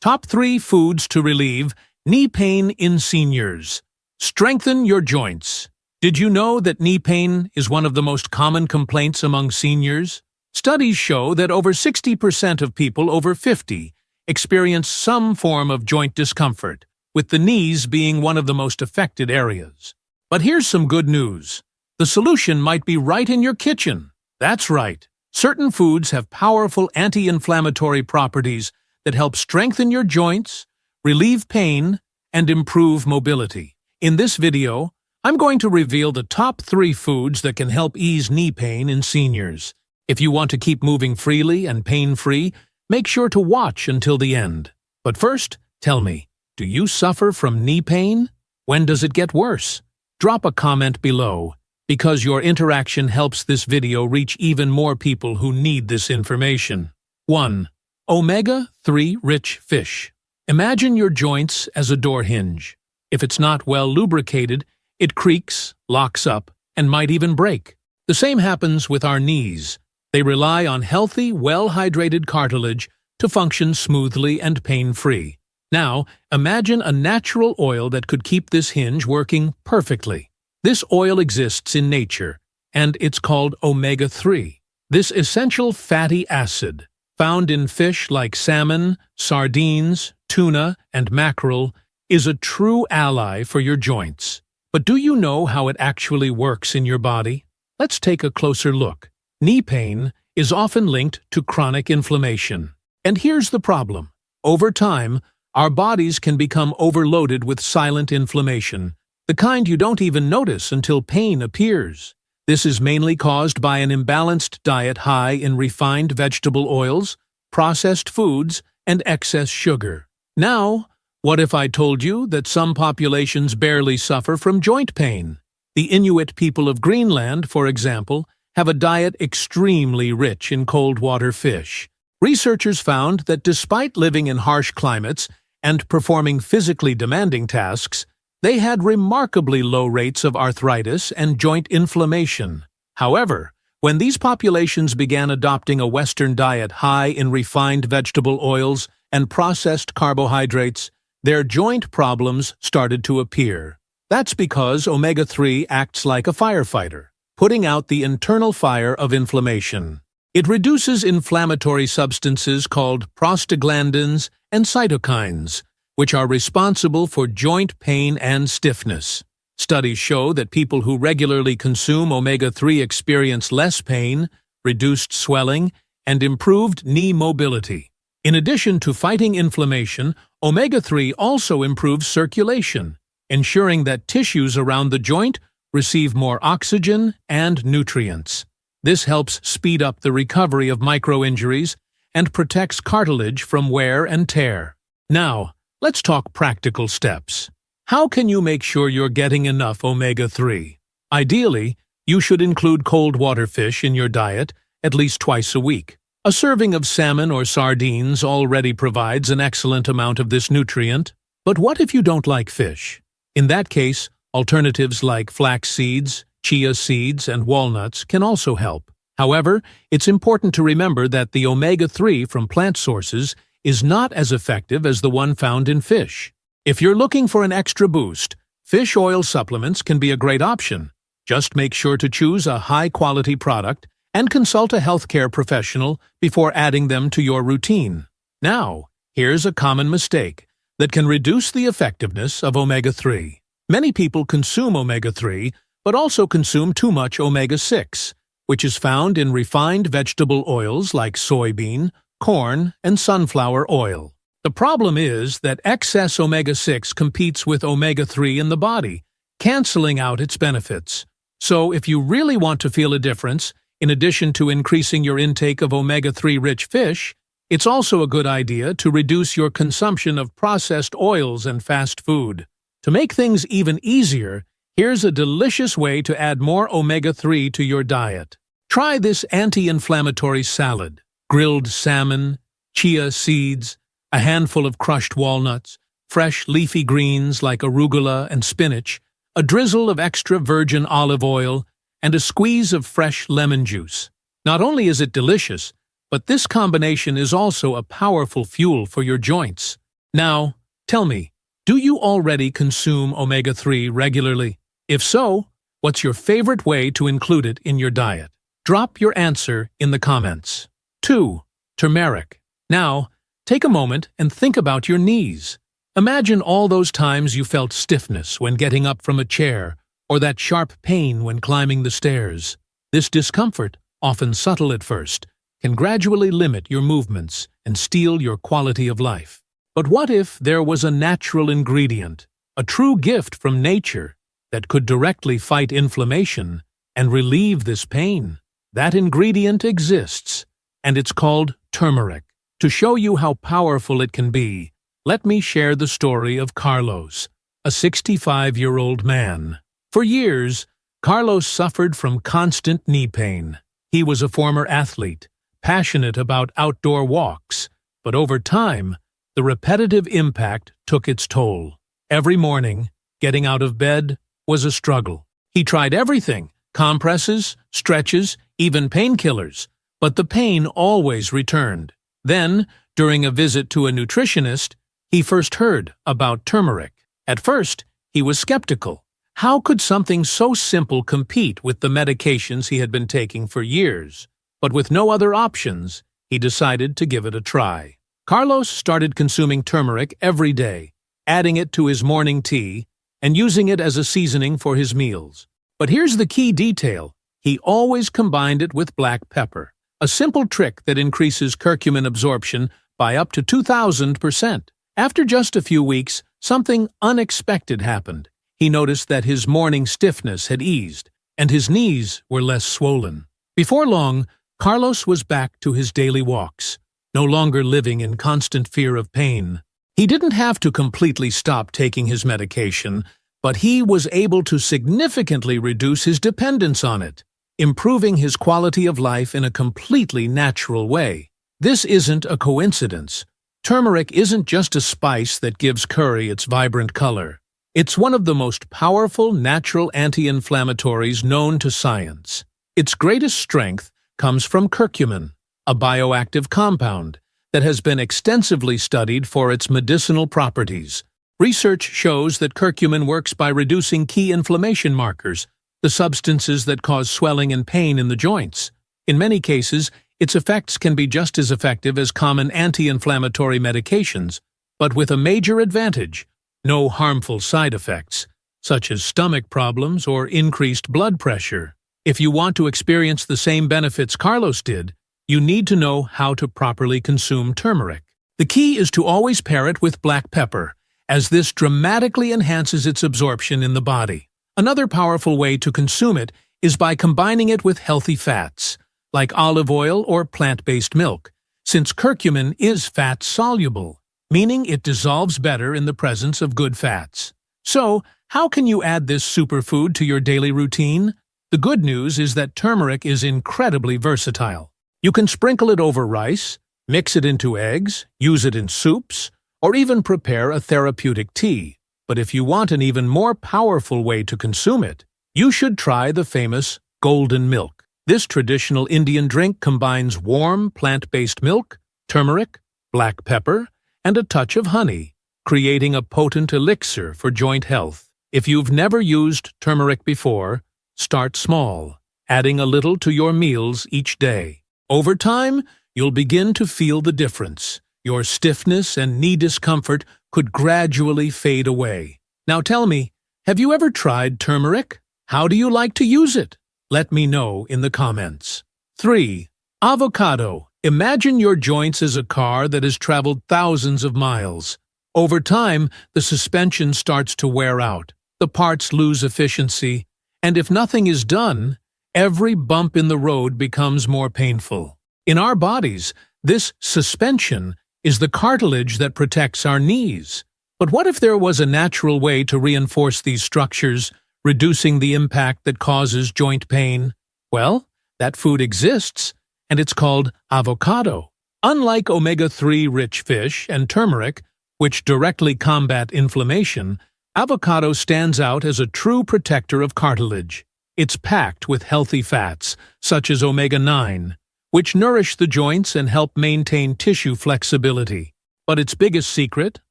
Top 3 foods to relieve knee pain in seniors. Strengthen your joints. Did you know that knee pain is one of the most common complaints among seniors? Studies show that over 60% of people over 50 experience some form of joint discomfort, with the knees being one of the most affected areas. But here's some good news. The solution might be right in your kitchen. That's right. Certain foods have powerful anti-inflammatory properties that help strengthen your joints, relieve pain, and improve mobility. In this video, I'm going to reveal the top 3 foods that can help ease knee pain in seniors. If you want to keep moving freely and pain-free, make sure to watch until the end. But first, tell me, do you suffer from knee pain? When does it get worse? Drop a comment below, because your interaction helps this video reach even more people who need this information. 1. Omega-3 rich fish. Imagine your joints as a door hinge. If it's not well lubricated, it creaks, locks up, and might even break. The same happens with our knees. They rely on healthy, well-hydrated cartilage to function smoothly and pain-free. Now, imagine a natural oil that could keep this hinge working perfectly. This oil exists in nature, and it's called omega-3. This essential fatty acid, found in fish like salmon, sardines, tuna, and mackerel, is a true ally for your joints. But do you know how it actually works in your body? Let's take a closer look. Knee pain is often linked to chronic inflammation. And here's the problem. Over time, our bodies can become overloaded with silent inflammation, the kind you don't even notice until pain appears. This is mainly caused by an imbalanced diet high in refined vegetable oils, processed foods, and excess sugar. Now, what if I told you that some populations barely suffer from joint pain? The Inuit people of Greenland, for example, have a diet extremely rich in cold-water fish. Researchers found that despite living in harsh climates and performing physically demanding tasks, they had remarkably low rates of arthritis and joint inflammation. However, when these populations began adopting a Western diet high in refined vegetable oils and processed carbohydrates, their joint problems started to appear. That's because omega-3 acts like a firefighter, putting out the internal fire of inflammation. It reduces inflammatory substances called prostaglandins and cytokines, which are responsible for joint pain and stiffness. Studies show that people who regularly consume omega-3 experience less pain, reduced swelling, and improved knee mobility. In addition to fighting inflammation, omega-3 also improves circulation, ensuring that tissues around the joint receive more oxygen and nutrients. This helps speed up the recovery of micro-injuries and protects cartilage from wear and tear. Now, let's talk practical steps. How can you make sure you're getting enough omega-3? Ideally, you should include cold water fish in your diet at least twice a week. A serving of salmon or sardines already provides an excellent amount of this nutrient. But what if you don't like fish? In that case, alternatives like flax seeds, chia seeds, and walnuts can also help. However, it's important to remember that the omega-3 from plant sources is not as effective as the one found in fish. If you're looking for an extra boost, fish oil supplements can be a great option. Just make sure to choose a high-quality product and consult a healthcare professional before adding them to your routine. Now, here's a common mistake that can reduce the effectiveness of omega-3. Many people consume omega-3, but also consume too much omega-6, which is found in refined vegetable oils like soybean, corn, and sunflower oil. The problem is that excess omega-6 competes with omega-3 in the body, canceling out its benefits. So if you really want to feel a difference, in addition to increasing your intake of omega-3-rich fish, it's also a good idea to reduce your consumption of processed oils and fast food. To make things even easier, here's a delicious way to add more omega-3 to your diet. Try this anti-inflammatory salad: grilled salmon, chia seeds, a handful of crushed walnuts, fresh leafy greens like arugula and spinach, a drizzle of extra virgin olive oil, and a squeeze of fresh lemon juice. Not only is it delicious, but this combination is also a powerful fuel for your joints. Now, tell me, do you already consume omega-3 regularly? If so, what's your favorite way to include it in your diet? Drop your answer in the comments. 2. Turmeric. Now, take a moment and think about your knees. Imagine all those times you felt stiffness when getting up from a chair, or that sharp pain when climbing the stairs. This discomfort, often subtle at first, can gradually limit your movements and steal your quality of life. But what if there was a natural ingredient, a true gift from nature, that could directly fight inflammation and relieve this pain? That ingredient exists, and it's called turmeric. To show you how powerful it can be, let me share the story of Carlos, a 65-year-old man. For years, Carlos suffered from constant knee pain. He was a former athlete, passionate about outdoor walks, but over time, the repetitive impact took its toll. Every morning, getting out of bed was a struggle. He tried everything: compresses, stretches, even painkillers, but the pain always returned. Then, during a visit to a nutritionist, he first heard about turmeric. At first, he was skeptical. How could something so simple compete with the medications he had been taking for years? But with no other options, he decided to give it a try. Carlos started consuming turmeric every day, adding it to his morning tea and using it as a seasoning for his meals. But here's the key detail: he always combined it with black pepper, a simple trick that increases curcumin absorption by up to 2,000%. After just a few weeks, something unexpected happened. He noticed that his morning stiffness had eased, and his knees were less swollen. Before long, Carlos was back to his daily walks, no longer living in constant fear of pain. He didn't have to completely stop taking his medication, but he was able to significantly reduce his dependence on it, improving his quality of life in a completely natural way. This isn't a coincidence. Turmeric isn't just a spice that gives curry its vibrant color. It's one of the most powerful natural anti-inflammatories known to science. Its greatest strength comes from curcumin, a bioactive compound that has been extensively studied for its medicinal properties. Research shows that curcumin works by reducing key inflammation markers, the substances that cause swelling and pain in the joints. In many cases, its effects can be just as effective as common anti-inflammatory medications, but with a major advantage: no harmful side effects, such as stomach problems or increased blood pressure. If you want to experience the same benefits Carlos did, you need to know how to properly consume turmeric. The key is to always pair it with black pepper, as this dramatically enhances its absorption in the body. Another powerful way to consume it is by combining it with healthy fats, like olive oil or plant-based milk, since curcumin is fat-soluble, meaning it dissolves better in the presence of good fats. So, how can you add this superfood to your daily routine? The good news is that turmeric is incredibly versatile. You can sprinkle it over rice, mix it into eggs, use it in soups, or even prepare a therapeutic tea. But if you want an even more powerful way to consume it, you should try the famous golden milk. This traditional Indian drink combines warm, plant-based milk, turmeric, black pepper, and a touch of honey, creating a potent elixir for joint health. If you've never used turmeric before, start small, adding a little to your meals each day. Over time, you'll begin to feel the difference. Your stiffness and knee discomfort could gradually fade away. Now tell me, have you ever tried turmeric? How do you like to use it? Let me know in the comments. 3. Avocado. Imagine your joints as a car that has traveled thousands of miles. Over time, the suspension starts to wear out, the parts lose efficiency, and if nothing is done, every bump in the road becomes more painful. In our bodies, this suspension is the cartilage that protects our knees. But what if there was a natural way to reinforce these structures, reducing the impact that causes joint pain? Well, that food exists, and it's called avocado. Unlike omega-3 rich fish and turmeric, which directly combat inflammation, avocado stands out as a true protector of cartilage. It's packed with healthy fats, such as omega-9, which nourish the joints and help maintain tissue flexibility. But its biggest secret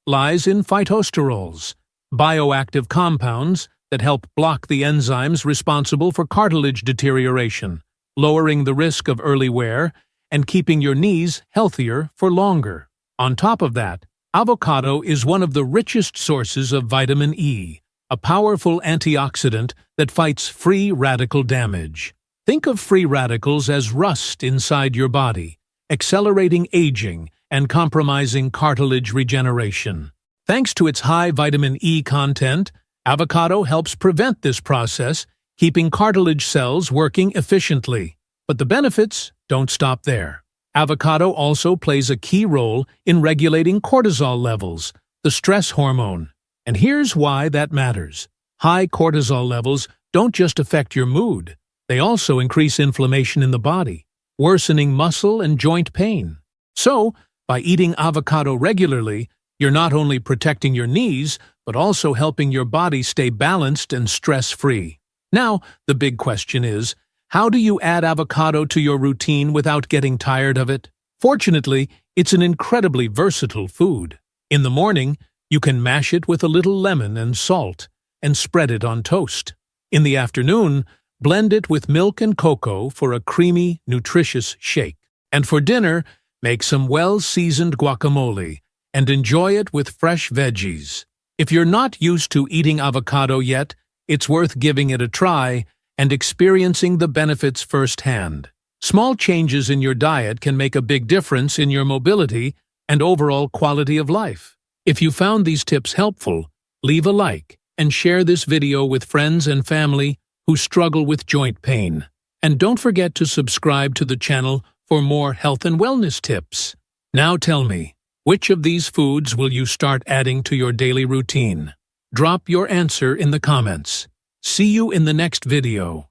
lies in phytosterols, bioactive compounds that help block the enzymes responsible for cartilage deterioration, lowering the risk of early wear and keeping your knees healthier for longer. On top of that, avocado is one of the richest sources of vitamin E, a powerful antioxidant that fights free radical damage. Think of free radicals as rust inside your body, accelerating aging and compromising cartilage regeneration. Thanks to its high vitamin E content, avocado helps prevent this process, keeping cartilage cells working efficiently. But the benefits don't stop there. Avocado also plays a key role in regulating cortisol levels, the stress hormone. And here's why that matters. High cortisol levels don't just affect your mood, they also increase inflammation in the body, worsening muscle and joint pain. So, by eating avocado regularly, you're not only protecting your knees, but also helping your body stay balanced and stress-free. Now, the big question is, how do you add avocado to your routine without getting tired of it? Fortunately, it's an incredibly versatile food. In the morning, you can mash it with a little lemon and salt and spread it on toast. In the afternoon, blend it with milk and cocoa for a creamy, nutritious shake. And for dinner, make some well-seasoned guacamole and enjoy it with fresh veggies. If you're not used to eating avocado yet, it's worth giving it a try and experiencing the benefits firsthand. Small changes in your diet can make a big difference in your mobility and overall quality of life. If you found these tips helpful, leave a like and share this video with friends and family who struggle with joint pain. And don't forget to subscribe to the channel for more health and wellness tips. Now tell me, which of these foods will you start adding to your daily routine? Drop your answer in the comments. See you in the next video.